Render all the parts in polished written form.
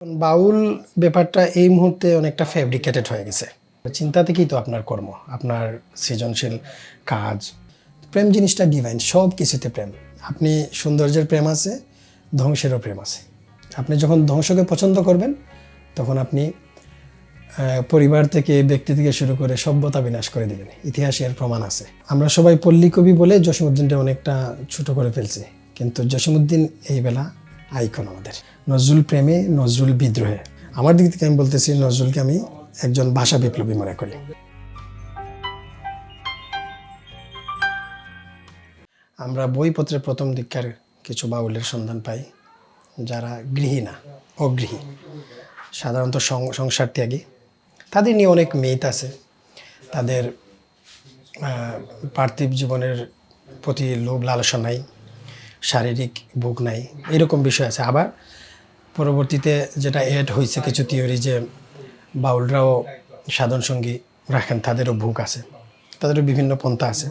বাউল ব্যাপারটা এই মুহূর্তে অনেকটা ফ্যাব্রিকেটেড হয়ে গেছে। চিন্তা থেকেই তো আপনার কর্ম, আপনার সৃজনশীল কাজ। প্রেম জিনিসটা ডিভাইন, সব কিছুতে প্রেম। আপনি সৌন্দর্যের প্রেম আছে, ধ্বংসেরও প্রেম আছে। আপনি যখন ধ্বংসকে পছন্দ করবেন তখন আপনি পরিবার থেকে, ব্যক্তি থেকে শুরু করে সভ্যতা বিনাশ করে দেবেন। ইতিহাসে এর প্রমাণ আছে। আমরা সবাই পল্লী কবি বলে জসীমউদ্দিনটা অনেকটা ছোট করে ফেলছি, কিন্তু জসীমউদ্দিন এই বেলা আইকন আমাদের। নজরুল প্রেমে, নজরুল বিদ্রোহে। আমার দিক থেকে আমি বলতেছি, নজরুলকে আমি একজন ভাষা বিপ্লবী মনে করি। আমরা বইপত্রের প্রথম দিককার কিছু বাউলের সন্ধান পাই যারা গৃহী না, অগৃহী, সাধারণত সংসার ত্যাগী। তাদের নিয়ে অনেক মিথ আছে। তাদের পার্থিব জীবনের প্রতি লোভ লালসা নাই, শারীরিক ভোগ নাই, এরকম বিষয় আছে। আবার পরবর্তীতে যেটা এড হয়েছে কিছু থিওরি যে বাউলরাও সাধন সঙ্গী রাখেন, তাদেরও ভোগ আছে, তাদেরও বিভিন্ন পন্থা আছে।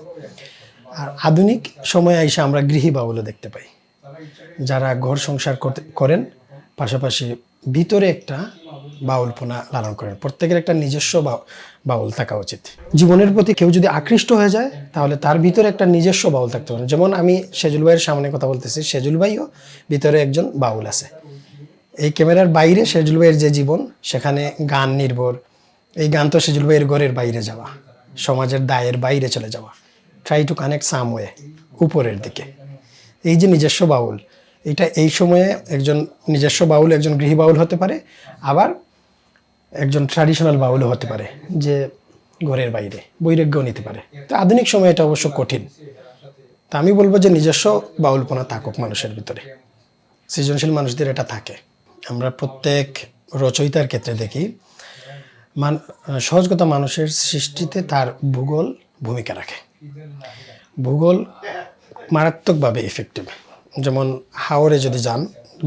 আর আধুনিক সময়ে এসে আমরা গৃহী বাউলও দেখতে পাই, যারা ঘর সংসার করেন, পাশাপাশি ভিতরে একটা বাউলপনা লালন করেন। প্রত্যেকের একটা নিজস্ব বাউল থাকা উচিত। জীবনের প্রতি কেউ যদি আকৃষ্ট হয়ে যায় তাহলে তার ভিতরে একটা নিজস্ব বাউল থাকতে পারে। যেমন আমি সেজুল ভাইয়ের সামনে কথা বলতেছি, সেজুল ভাইও ভিতরে একজন বাউল আছে। এই ক্যামেরার বাইরে সেজুল ভাইয়ের যে জীবন, সেখানে গান নির্ভর। এই গান তো সেজুল ভাইয়ের ঘরের বাইরে যাওয়া, সমাজের দায়ের বাইরে চলে যাওয়া, try to connect some way, উপরের দিকে। এই যে নিজস্ব বাউল, এটা এই সময়ে একজন নিজস্ব বাউল একজন গৃহী বাউল হতে পারে, আবার একজন ট্র্যাডিশনাল বাউলও হতে পারে যে ঘরের বাইরে বৈরাগ্যও নিতে পারে। তো আধুনিক সময়ে এটা অবশ্য কঠিন। তা আমি বলবো যে নিজস্ব বাউলপনা থাকুক মানুষের ভিতরে, সৃজনশীল মানুষদের এটা থাকে। আমরা প্রত্যেক রচয়িতার ক্ষেত্রে দেখি সহজ কথা, মানুষের সৃষ্টিতে তার ভূগোল ভূমিকা রাখে। ভূগোল মারাত্মকভাবে ইফেক্টিভ। যেমন হাওরে যদি যান,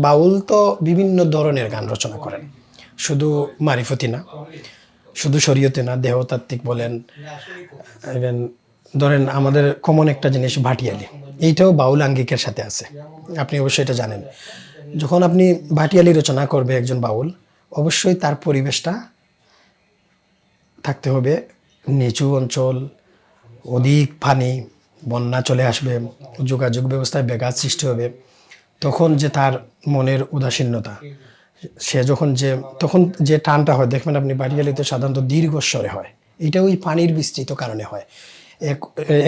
বাউল তো বিভিন্ন ধরনের গান রচনা করেন, শুধু মারিফতি না, শুধু শরীয়তে না, দেহতাত্ত্বিক বলেন, ইভেন ধরেন আমাদের কমন একটা জিনিস ভাটিয়ালি, এইটাও বাউল আঙ্গিকের সাথে আছে। আপনি অবশ্যই এটা জানেন। যখন আপনি ভাটিয়ালি রচনা করবে একজন বাউল, অবশ্যই তার পরিবেশটা থাকতে হবে নিচু অঞ্চল, অধিক পানি, বন্যা চলে আসবে, যোগাযোগ ব্যবস্থায় ব্যাঘাত সৃষ্টি হবে। তখন যে তার মনের উদাসীন্যতা, সে তখন যে টানটা হয়, দেখবেন আপনি ভাটিয়ালিতে সাধারণত দীর্ঘস্বরে হয়। এটা ওই পানির বিস্তৃত কারণে হয়।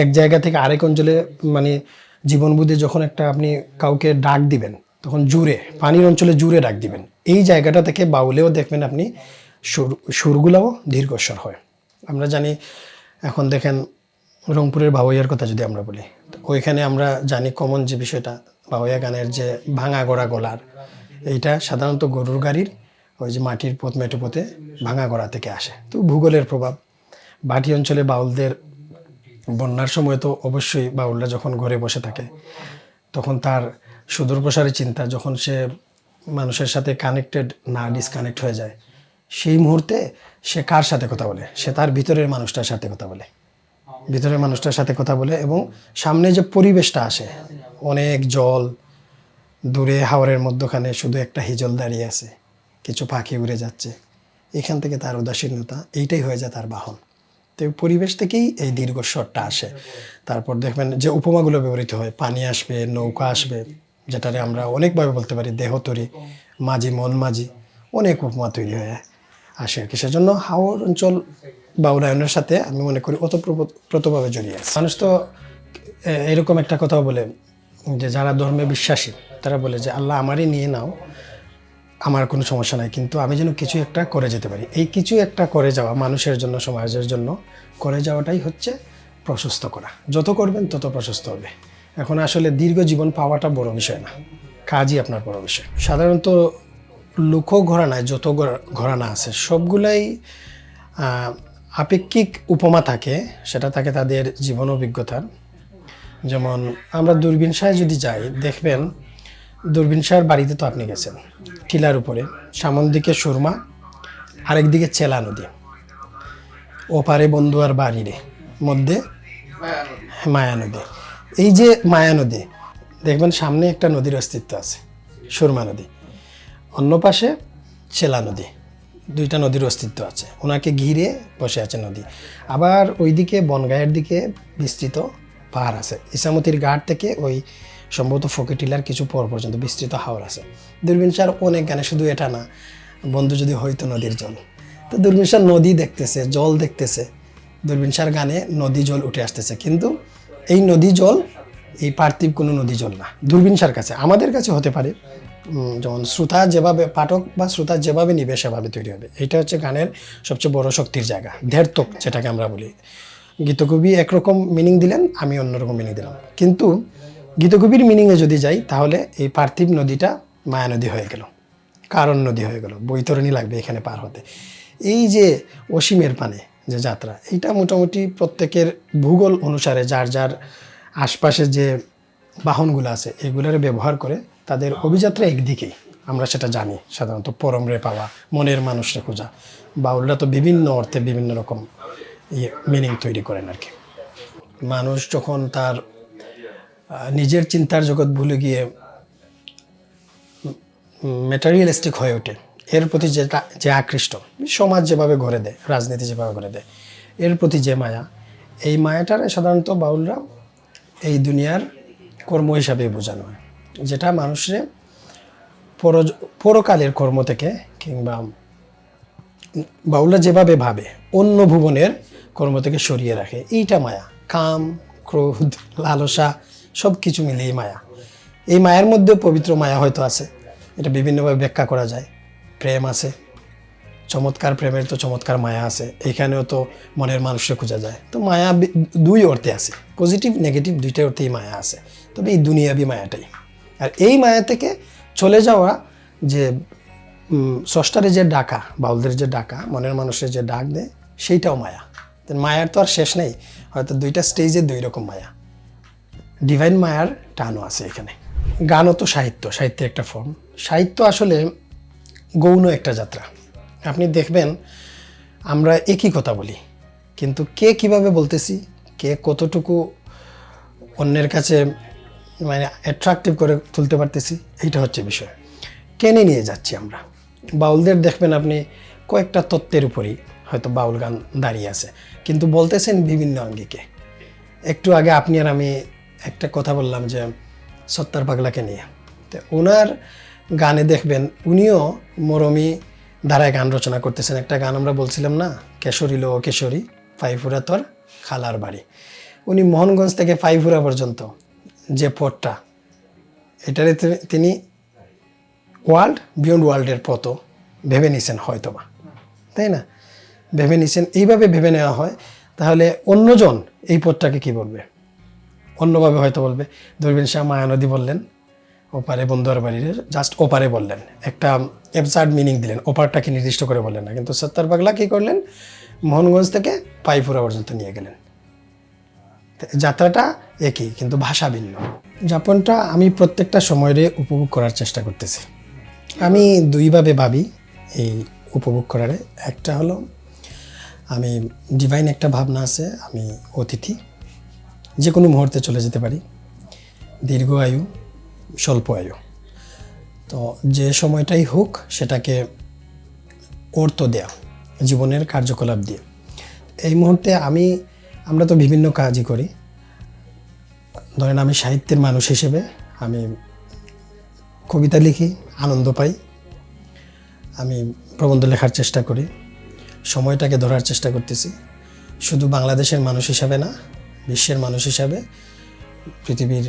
এক জায়গা থেকে আরেক অঞ্চলে, মানে জীবনবোধে যখন একটা আপনি কাউকে ডাক দিবেন, তখন জুড়ে, পানির অঞ্চলে জুড়ে ডাক দিবেন। এই জায়গাটা থেকে বাউলেও দেখবেন আপনি সুরগুলাও দীর্ঘস্বর হয়। আমরা জানি, এখন দেখেন রংপুরের ভাওয়াইয়ার কথা যদি আমরা বলি, ওইখানে আমরা জানি কমন যে বিষয়টা, ভাওয়াইয়া গানের যে ভাঙা গড়া গলার, এইটা সাধারণত গরুর গাড়ির ওই যে মাটির পথ, মেঠো পথে ভাঙা গড়া থেকে আসে। তো ভূগোলের প্রভাব। ভাটি অঞ্চলে বাউলদের বন্যার সময় তো অবশ্যই বাউলরা যখন ঘরে বসে থাকে, তখন তার সুদূর প্রসারী চিন্তা, যখন সে মানুষের সাথে কানেক্টেড না, ডিসকানেক্ট হয়ে যায়, সেই মুহূর্তে সে কার সাথে কথা বলে? সে তার ভিতরের মানুষটার সাথে কথা বলে, ভিতরের মানুষটার সাথে কথা বলে। এবং সামনে যে পরিবেশটা আসে, অনেক জল, দূরে হাওরের মধ্যখানে শুধু একটা হিজল দাঁড়িয়ে আছে, কিছু পাখি উড়ে যাচ্ছে, এখান থেকে তার উদাসীনতা, এইটাই হয়ে যায় তার বাহন। তো পরিবেশ থেকেই এই দীর্ঘস্বরটা আসে। তারপর দেখবেন যে উপমাগুলো ব্যবহৃত হয়, পানি আসবে, নৌকা আসবে, যেটারে আমরা অনেকভাবে বলতে পারি দেহতরি, মাঝি, মন মাঝি, অনেক উপমা তৈরি হয়ে আসে আর কি। সেজন্য হাওর অঞ্চল বাউলায়নের সাথে আমি মনে করি ওতপ্রোতভাবে জড়িয়ে আছে। মানুষ তো এরকম একটা কথাও বলে যে যারা ধর্মে বিশ্বাসী, তারা বলে যে আল্লাহ আমারই নিয়ে নাও, আমার কোনো সমস্যা নাই, কিন্তু আমি যেন কিছু একটা করে যেতে পারি। এই কিছু একটা করে যাওয়া, মানুষের জন্য, সমাজের জন্য করে যাওয়াটাই হচ্ছে প্রশস্ত করা। যত করবেন তত প্রশস্ত হবে। এখন আসলে দীর্ঘ জীবন পাওয়াটা বড় বিষয় না, কাজই আপনার বড় বিষয়। সাধারণত লোক ঘরানায় যত ঘরানা আছে, সবগুলাই আপেক্ষিক উপমা থাকে, সেটা থাকে তাদের জীবন অভিজ্ঞতার। যেমন আমরা দূরবীন শাহে যদি যাই, দেখবেন দূরবীন শাহের বাড়িতে তো আপনি গেছেন, টিলার উপরে, সামন দিকে সুরমা, আরেক দিকে চেলা নদী, ওপারে বন্ধু আর বাড়ির মধ্যে মায়া নদী। এই যে মায়া নদী, দেখবেন সামনে একটা নদীর অস্তিত্ব আছে, সুরমা নদী। অন্য পাশে চেলা নদী, দুইটা নদীর অস্তিত্ব আছে, ওনাকে ঘিরে বসে আছে নদী। আবার ওইদিকে বনগাঁয়ের দিকে বিস্তৃত পাহাড় আছে, ইসামতির ঘাট থেকে ওই সম্ভবত ফকিটিলার কিছু পর পর্যন্ত বিস্তৃত হাওর আছে। দূরবীন স্যার অনেক গানে, শুধু এটা না, বন্ধু যদি হয়তো নদীর জল, তো দূরবীন স্যার নদী দেখতেছে, জল দেখতেছে, দূরবীন স্যার গানে নদী জল উঠে আসতেছে, কিন্তু এই নদী জল এই পার্থিব কোনো নদী জল না দূরবীন স্যার কাছে। আমাদের কাছে হতে পারে, যেমন শ্রোতা যেভাবে, পাঠক বা শ্রোতা যেভাবে নিবে সেভাবে তৈরি হবে। এটা হচ্ছে গানের সবচেয়ে বড় শক্তির জায়গা, ধ্যার্তক যেটাকে আমরা বলি। গীতকবি একরকম মিনিং দিলেন, আমি অন্যরকম মিনিং দিলাম, কিন্তু গীতকবির মিনিংয়ে যদি যাই তাহলে এই পার্থিব নদীটা মায়া নদী হয়ে গেল, কারণ নদী হয়ে গেল, বৈতরণী লাগবে এখানে পার হতে। এই যে অসীমের পানে যে যাত্রা, এইটা মোটামুটি প্রত্যেকের ভূগোল অনুসারে যার যার আশপাশে যে বাহনগুলো আছে এগুলোর ব্যবহার করে তাদের অভিযাত্রা একদিকেই, আমরা সেটা জানি, সাধারণত পরমরে পাওয়া, মনের মানুষরে খোঁজা। বাউলরা তো বিভিন্ন অর্থে বিভিন্ন রকম মিনিং তৈরি করেন আর কি। মানুষ যখন তার নিজের চিন্তার জগৎ ভুলে গিয়ে ম্যাটেরিয়ালিস্টিক হয়ে ওঠে, এর প্রতি যেটা যে আকৃষ্ট, সমাজ যেভাবে গড়ে দেয়, রাজনীতি যেভাবে গড়ে দেয়, এর প্রতি যে মায়া, এই মায়াটার সাধারণত বাউলরা এই দুনিয়ার কর্ম হিসাবে বোঝানো হয়, যেটা মানুষের পরকালের কর্ম থেকে, কিংবা বাউলরা যেভাবে ভাবে অন্য ভুবনের কর্ম থেকে সরিয়ে রাখে, এইটা মায়া। কাম, ক্রোধ, লালসা সব কিছু মিলিয়ে মায়া। এই মায়ের মধ্যে পবিত্র মায়া হয়তো আছে, এটা বিভিন্নভাবে ব্যাখ্যা করা যায়। প্রেম আছে, চমৎকার প্রেমের তো চমৎকার মায়া আছে, এখানেও তো মনের মানুষকে খোঁজা যায়। তো মায়া দুই অর্থে আছে, পজিটিভ নেগেটিভ দুইটা অর্থেই মায়া আছে, তবে এই দুনিয়াবি মায়াটাই। আর এই মায়া থেকে চলে যাওয়া, যে স্রষ্টারে যে ডাকা, বাউলদের যে ডাকা, মনের মানুষের যে ডাক দেয়, সেইটাও মায়া। মায়ার তো আর শেষ নেই, হয়তো দুইটা স্টেজে দুই রকম মায়া, ডিভাইন মায়ার টানও আছে এখানে। গানও তো সাহিত্য, সাহিত্যের একটা ফর্ম। সাহিত্য আসলে গৌণ একটা যাত্রা। আপনি দেখবেন আমরা একই কথা বলি, কিন্তু কে কিভাবে বলতেছি, কে কতটুকু অন্যের কাছে মানে অ্যাট্রাকটিভ করে তুলতে পারতেছি, এইটা হচ্ছে বিষয়। টেনে নিয়ে যাচ্ছি আমরা। বাউলদের দেখবেন আপনি কয়েকটা তত্ত্বের উপরই হয়তো বাউল গান দাঁড়িয়ে আছে, কিন্তু বলতেছেন বিভিন্ন আঙ্গিকে। একটু আগে আপনি আর আমি একটা কথা বললাম যে সত্তার পাগলাকে নিয়ে, তো ওনার গানে দেখবেন উনিও মরমী ধারায় গান রচনা করতেছেন। একটা গান আমরা বলছিলাম না, কেশরী লো কেশরী ফাইফুরা তোর খালার বাড়ি। উনি মোহনগঞ্জ থেকে ফাইফুরা পর্যন্ত যে পথটা, এটারে তিনি ওয়ার্ল্ড বিয়ন্ড ওয়ার্ল্ডের পথও ভেবে নিছেন হয়তোবা, তাই না? ভেবে নিছেন, এইভাবে ভেবে নেওয়া হয়, তাহলে অন্যজন এই পথটাকে কি বলবে? অন্যভাবে হয়তো বলবে। দূরবীন শাহ মায়ানদী বললেন, ওপারে বন্ধুয়ার বাড়ির জাস্ট ওপারে বললেন, একটা অ্যাবসার্ড মিনিং দিলেন, ওপারটাকে নির্দিষ্ট করে বললেন না। কিন্তু সত্তার পাগলা কী করলেন, মোহনগঞ্জ থেকে পাইপুরা পর্যন্ত নিয়ে গেলেন। যাত্রাটা একই, কিন্তু ভাষা ভিন্ন। যাপনটা আমি প্রত্যেকটা সময়ের উপভোগ করার চেষ্টা করতেছি। আমি দুইভাবে ভাবি এই উপভোগ করার। একটা হলো আমি ডিভাইন একটা ভাবনা আছে, আমি অতিথি, যে কোনো মুহূর্তে চলে যেতে পারি, দীর্ঘ আয়ু স্বল্প আয়ু, তো যে সময়টাই হোক সেটাকে অর্থ দেয়া, জীবনের কার্যকলাপ দিয়ে। এই মুহূর্তে আমরা তো বিভিন্ন কাজই করি। ধরেন আমি সাহিত্যের মানুষ হিসেবে আমি কবিতা লিখি, আনন্দ পাই, আমি প্রবন্ধ লেখার চেষ্টা করি, সময়টাকে ধরার চেষ্টা করতেছি। শুধু বাংলাদেশের মানুষ হিসাবে না, বিশ্বের মানুষ হিসাবে, পৃথিবীর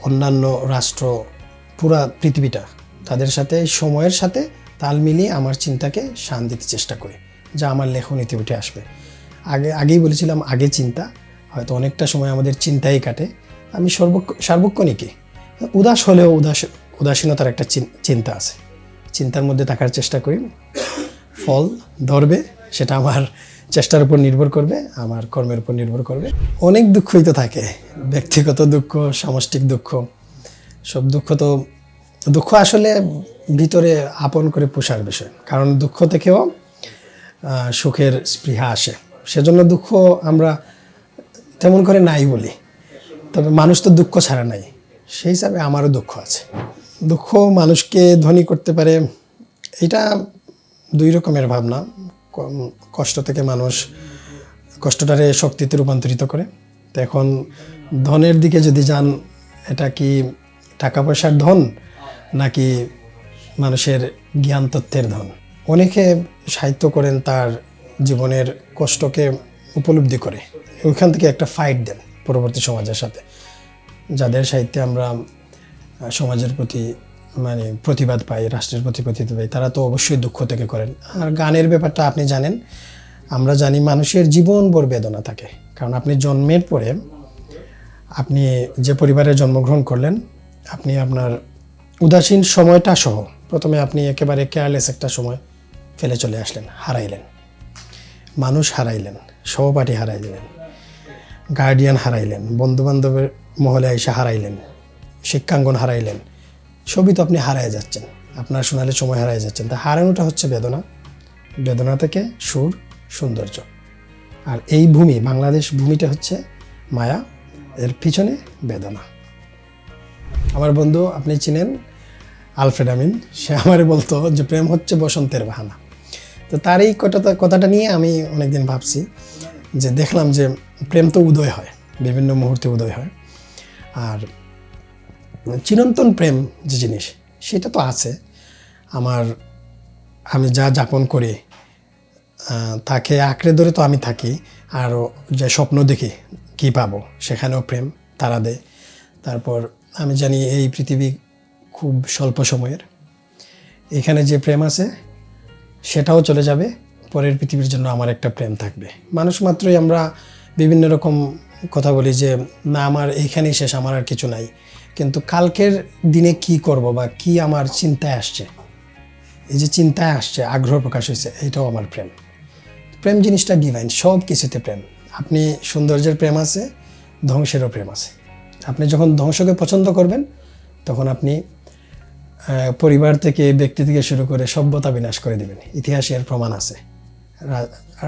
অন্যান্য রাষ্ট্র, পুরা পৃথিবীটা, তাদের সাথে সময়ের সাথে তাল মিলিয়ে আমার চিন্তাকে শান দিতে চেষ্টা করি, যা আমার লেখনীতে উঠে আসবে। আগেই বলেছিলাম, আগে চিন্তা, হয়তো অনেকটা সময় আমাদের চিন্তাই কাটে। আমি সার্বক্ষণিকই উদাস হলেও উদাসীনতার একটা চিন্তা আছে, চিন্তার মধ্যে থাকার চেষ্টা করি। ফল ধরবে সেটা আমার চেষ্টার উপর নির্ভর করবে, আমার কর্মের উপর নির্ভর করবে। অনেক দুঃখই তো থাকে, ব্যক্তিগত দুঃখ, সামষ্টিক দুঃখ, সব দুঃখ আসলে ভিতরে আপন করে পোষার বিষয়। কারণ দুঃখ থেকেও সুখের স্পৃহা আসে, সেজন্য দুঃখ আমরা তেমন করে নাই বলি। তবে মানুষ তো দুঃখ ছাড়া নাই, সেই হিসাবে আমারও দুঃখ আছে। দুঃখ মানুষকে ধনী করতে পারে, এটা দুই রকমের ভাবনা। কষ্ট থেকে মানুষ কষ্টটারে শক্তিতে রূপান্তরিত করে। তো এখন ধনের দিকে যদি যান, এটা কি টাকা পয়সার ধন নাকি মানুষের জ্ঞান তত্ত্বের ধন? অনেকে সাহিত্য করেন তার জীবনের কষ্টকে উপলব্ধি করে, ওইখান থেকে একটা ফাইট দেন পরবর্তী সমাজের সাথে। যাদের সাহিত্যে আমরা সমাজের প্রতি মানে প্রতিবাদ পাই, রাষ্ট্রের প্রতি প্রতিবাদ পাই, তারা তো অবশ্যই দুঃখ থেকে করেন। আর গানের ব্যাপারটা আপনি জানেন, আমরা জানি মানুষের জীবনভর বেদনা থাকে। কারণ আপনি জন্মের পরে আপনি যে পরিবারে জন্মগ্রহণ করলেন, আপনি আপনার উদাসীন সময়টা সহ প্রথমে আপনি একেবারে কেয়ারলেস একটা সময় ফেলে চলে আসলেন, হারাইলেন, মানুষ হারাইলেন, সহপাঠী হারাই দিলেন, গার্ডিয়ান হারাইলেন, বন্ধুবান্ধবের মহলে এসে হারাইলেন, শিক্ষাঙ্গন হারাইলেন, সবই তো আপনি হারাই যাচ্ছেন, আপনার সোনালি সময় হারাই যাচ্ছেন। তা হারানোটা হচ্ছে বেদনা, বেদনা থেকে সুর, সৌন্দর্য। আর এই ভূমি, বাংলাদেশ ভূমিটা হচ্ছে মায়া, এর পিছনে বেদনা। আমার বন্ধু, আপনি চিনেন আলফ্রেড আমিন, সে আমারে বলতো যে প্রেম হচ্ছে বসন্তের বাহানা। তো তার এই কথাটা নিয়ে আমি অনেকদিন ভাবছি, যে দেখলাম যে প্রেম তো উদয় হয়, বিভিন্ন মুহূর্তে উদয় হয়। আর চিরন্তন প্রেম যে জিনিস, সেটা তো আছে। আমি যা যাপন করি তাকে আঁকড়ে ধরে তো আমি থাকি, আর যে স্বপ্ন দেখি কী পাবো, সেখানেও প্রেম তারা দেয়। তারপর আমি জানি এই পৃথিবী খুব স্বল্প সময়ের, এখানে যে প্রেম আছে সেটাও চলে যাবে, পরের পৃথিবীর জন্য আমার একটা প্রেম থাকবে। মানুষ মাত্রই আমরা বিভিন্ন রকম কথা বলি যে না, আমার এইখানেই শেষ, আমার আর কিছু নাই। কিন্তু কালকের দিনে কি করব বা কি আমার চিন্তায় আসছে, এই যে চিন্তায় আসছে, আগ্রহ প্রকাশ হয়েছে, এইটাও আমার প্রেম। প্রেম জিনিসটা ডিভাইন, সব কিছুতে প্রেম। আপনি সৌন্দর্যের প্রেম আছে, ধ্বংসেরও প্রেম আছে। আপনি যখন ধ্বংসকে পছন্দ করবেন, তখন আপনি পরিবার থেকে, ব্যক্তি থেকে শুরু করে সভ্যতা বিনাশ করে দিবেন। ইতিহাসে এর প্রমাণ আছে,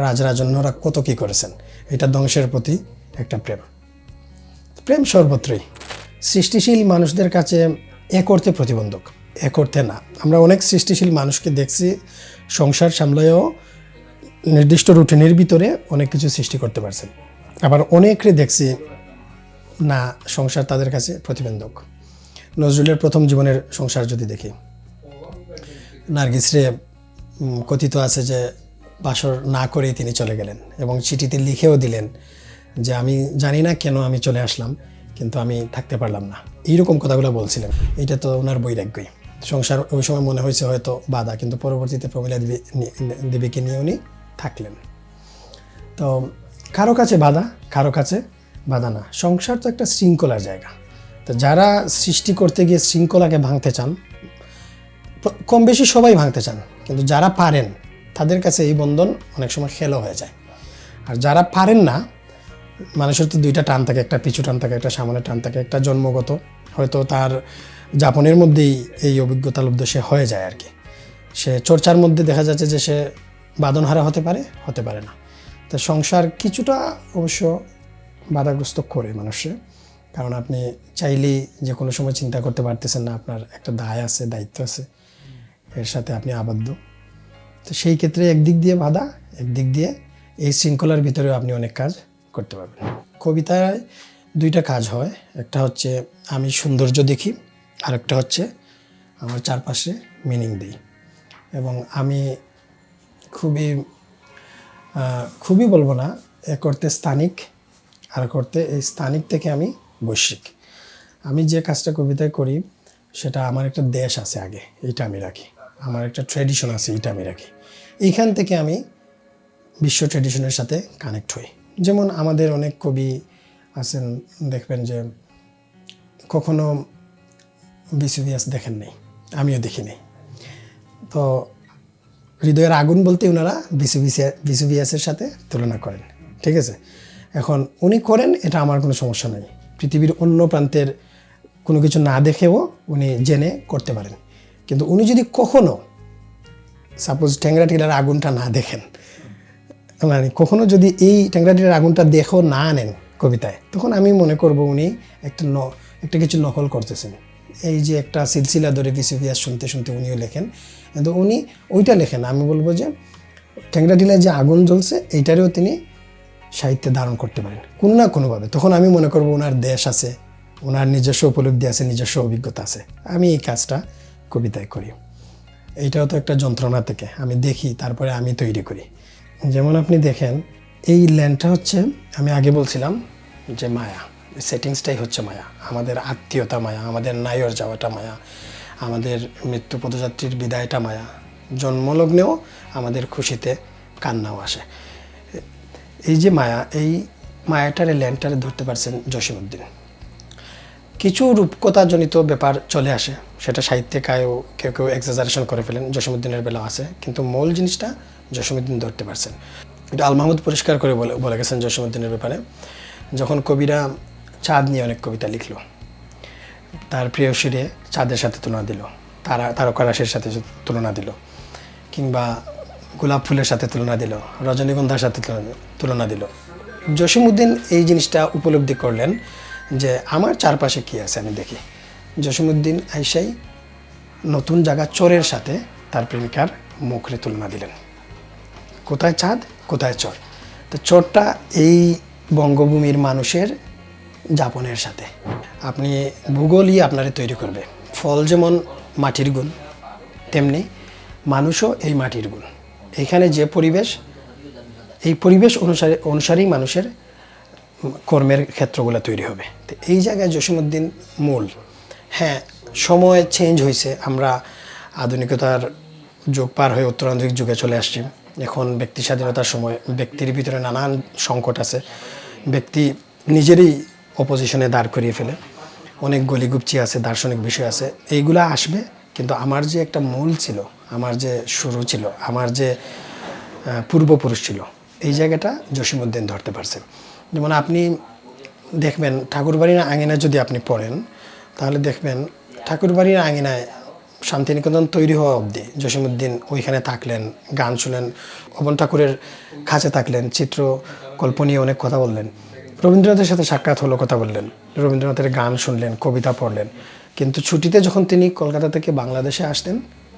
রাজরাজন্যরা কত কি করেছেন। এটা ধ্বংসের প্রতি একটা প্রেম। প্রেম সর্বত্রই। সৃষ্টিশীল মানুষদের কাছে এ করতে প্রতিবন্ধক, এ করতে না। আমরা অনেক সৃষ্টিশীল মানুষকে দেখছি সংসার সামলায়ও নির্দিষ্ট রুটিনের ভিতরে অনেক কিছু সৃষ্টি করতে পারছেন। আবার অনেকরে দেখছি না, সংসার তাদের কাছে প্রতিবন্ধক। নজরুলের প্রথম জীবনের সংসার যদি দেখি, নার্গিসরে কথিত আছে যে বাসর না করেই তিনি চলে গেলেন, এবং চিঠিতে লিখেও দিলেন যে আমি জানি না কেন আমি চলে আসলাম, কিন্তু আমি থাকতে পারলাম না। এইরকম কথাগুলো বলছিলেন। এটা তো ওনার বৈরাগ্যই। সংসার ওই সময় মনে হয়েছে হয়তো বাধা, কিন্তু পরবর্তীতে প্রমীলা দেবীকে নিয়ে উনি থাকলেন। তো কারো কাছে বাধা, কারো কাছে বাধা না। সংসার তো একটা শৃঙ্খলার জায়গা। তো যারা সৃষ্টি করতে গিয়ে শৃঙ্খলাকে ভাঙতে চান, কম বেশি সবাই ভাঙতে চান, কিন্তু যারা পারেন তাদের কাছে এই বন্ধন অনেক সময় খেলো হয়ে যায়। আর যারা পারেন না, মানুষের তো দুইটা টান থাকে, একটা পিছু টান থাকে, একটা সামনের টান থাকে, একটা জন্মগত, হয়তো তার যাপনের মধ্যেই এই অভিজ্ঞতা লব্ধ সে হয়ে যায় আর কি। সে চর্চার মধ্যে দেখা যাচ্ছে যে সে বাঁধনহারা হতে পারে না। তো সংসার কিছুটা অবশ্য বাধাগ্রস্ত করে মানুষের, কারণ আপনি চাইলেই যে কোনো সময় চিন্তা করতে পারতেছেন না, আপনার একটা দায় আছে, দায়িত্ব আছে, এর সাথে আপনি আবদ্ধ। তো সেই ক্ষেত্রে একদিক দিয়ে বাধা, একদিক দিয়ে এই শৃঙ্খলার ভিতরেও আপনি অনেক কাজ করতে পারবেন। কবিতায় দুইটা কাজ হয়, একটা হচ্ছে আমি সৌন্দর্য দেখি, আর একটা হচ্ছে আমার চারপাশে মিনিং দিই। এবং আমি খুবই বলবো না, এ করতে স্থানিক, আর করতে এই স্থানিক থেকে আমি বৈশ্বিক। আমি যে কাজটা কবিতায় করি সেটা আমার একটা দেশ আছে আগে, এইটা আমি রাখি। আমার একটা ট্র্যাডিশন আছে, এইটা আমি রাখি। এইখান থেকে আমি বিশ্ব ট্র্যাডিশনের সাথে কানেক্ট হই। যেমন আমাদের অনেক কবি আছেন, দেখবেন যে কখনো ভিসুভিয়াস দেখেন নাই, আমিও দেখিনি। তো হৃদয়ের আগুন বলতে ওনারা ভিসুভিয়াসের সাথে তুলনা করেন, ঠিক আছে। এখন উনি করেন, এটা আমার কোনো সমস্যা নাই। পৃথিবীর অন্য প্রান্তের কোনো কিছু না দেখেও উনি জেনে করতে পারেন। কিন্তু উনি যদি কখনো সাপোজ ট্যাংরাটিলার আগুনটা না দেখেন, মানে কখনো যদি এই ট্যাংরাটিলার আগুনটা দেখো না আনেন কবিতায়, তখন আমি মনে করব উনি একটা কিছু নকল করতেছেন। এই যে একটা সিলসিলা ধরে কিছু ইতিহাস শুনতে শুনতে উনিও লেখেন, কিন্তু উনি ওইটা লেখেন। আমি বলবো যে ট্যাংরা টিলায় যে আগুন জ্বলছে এইটারেও তিনি সাহিত্যে ধারণ করতে পারেন কোনো না কোনোভাবে। তখন আমি মনে করবো ওনার দেশ আছে, ওনার নিজস্ব উপলব্ধি আছে, নিজস্ব অভিজ্ঞতা আছে। আমি এই কাজটা কবিতায় করি। এইটাও তো একটা যন্ত্রণা থেকে আমি দেখি, তারপরে আমি তৈরি করি। যেমন আপনি দেখেন এই ল্যান্ডটা হচ্ছে, আমি আগে বলছিলাম যে মায়া, সেটিংসটাই হচ্ছে মায়া। আমাদের আত্মীয়তা মায়া, আমাদের নায়র যাওয়াটা মায়া, আমাদের মৃত্যু পদযাত্রীর বিদায়টা মায়া, জন্মলগ্নেও আমাদের খুশিতে কান্নাও আসে। এই যে মায়া, এই মায়াটারে ল্যান্ডটারে ধরতে পারছেন জসীমউদ্দিন। কিছু রূপকথাজনিত ব্যাপার চলে আসে, সেটা সাহিত্যে কেউ কেউ এক্সাজারেশন করে ফেলেন, জসীমউদ্দিনের বেলা আছে, কিন্তু মূল জিনিসটা জসীমউদ্দিন ধরতে পারছেন। এটা আল মাহমুদ পরিষ্কার করে বলে গেছেন জসীমউদ্দিনের ব্যাপারে। যখন কবিরা চাঁদ নিয়ে অনেক কবিতা লিখল, তার প্রেয়সীরে চাঁদের সাথে তুলনা দিল, তারকারাশির সাথে তুলনা দিল, কিংবা গোলাপ ফুলের সাথে তুলনা দিল, রজনীগন্ধার সাথে তুলনা দিল, জসীমউদ্দিন এই জিনিসটা উপলব্ধি করলেন যে আমার চারপাশে কী আছে আমি দেখি। জসীমউদ্দিন আইসাই নতুন জায়গা চরের সাথে তার প্রেমিকার মুখরে তুলনা দিলেন। কোথায় চাঁদ, কোথায় চর? তো চরটা এই বঙ্গভূমির মানুষের যাপনের সাথে। আপনি ভূগোলই আপনারে তৈরি করবে। ফল যেমন মাটির গুণ, তেমনি মানুষও এই মাটির গুণ। এখানে যে পরিবেশ, এই পরিবেশ অনুসারেই মানুষের কর্মের ক্ষেত্রগুলো তৈরি হবে। তো এই জায়গায় জসীমউদ্দিন মূল। হ্যাঁ, সময় চেঞ্জ হয়েছে, আমরা আধুনিকতার যুগ পার হয়ে উত্তরাধুনিক যুগে চলে আসছি। এখন ব্যক্তি স্বাধীনতার সময়, ব্যক্তির ভিতরে নানান সংকট আছে, ব্যক্তি নিজেরই অপোজিশনে দাঁড় করিয়ে ফেলে, অনেক গলিগুপচি আছে, দার্শনিক বিষয় আছে, এইগুলা আসবে। কিন্তু আমার যে একটা মূল ছিল, আমার যে শুরু ছিল, আমার যে পূর্বপুরুষ ছিল, এই জায়গাটা জসীমউদ্দিন ধরতে পারছে। যেমন আপনি দেখবেন ঠাকুরবাড়ির আঙিনায় যদি আপনি পড়েন, তাহলে দেখবেন ঠাকুরবাড়ির আঙিনায় শান্তিনিকেতন তৈরি হওয়া অবধি জসীমউদ্দিন ওইখানে থাকলেন, গান শুনলেন, অবন ঠাকুরের কাছে থাকলেন, চিত্রকল্প নিয়ে অনেক কথা বললেন, রবীন্দ্রনাথের সাথে সাক্ষাৎ হলো, কথা বললেন, রবীন্দ্রনাথের গান শুনলেন, কবিতা পড়লেন। কিন্তু ছুটিতে যখন তিনি কলকাতা থেকে বাংলাদেশে আসতেন,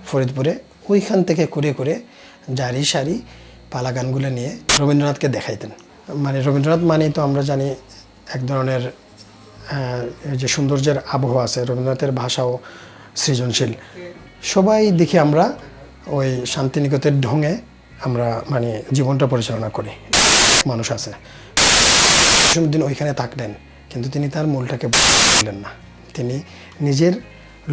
ফরিদপুরে, ওইখান থেকে করে জারি সারি পালা গানগুলো নিয়ে রবীন্দ্রনাথকে দেখাইতেন। মানে রবীন্দ্রনাথ মানেই তো আমরা জানি এক ধরনের যে সৌন্দর্যের আবহাওয়া আছে, রবীন্দ্রনাথের ভাষাও সৃজনশীল। সবাই দেখি আমরা ওই শান্তিনিকেতনের ঢঙে আমরা মানে জীবনটা পরিচালনা করি। মানুষ আছে, জসীমউদ্দিন ওইখানে থাকলেন, কিন্তু তিনি তার মূলটাকে বললেন না। তিনি নিজের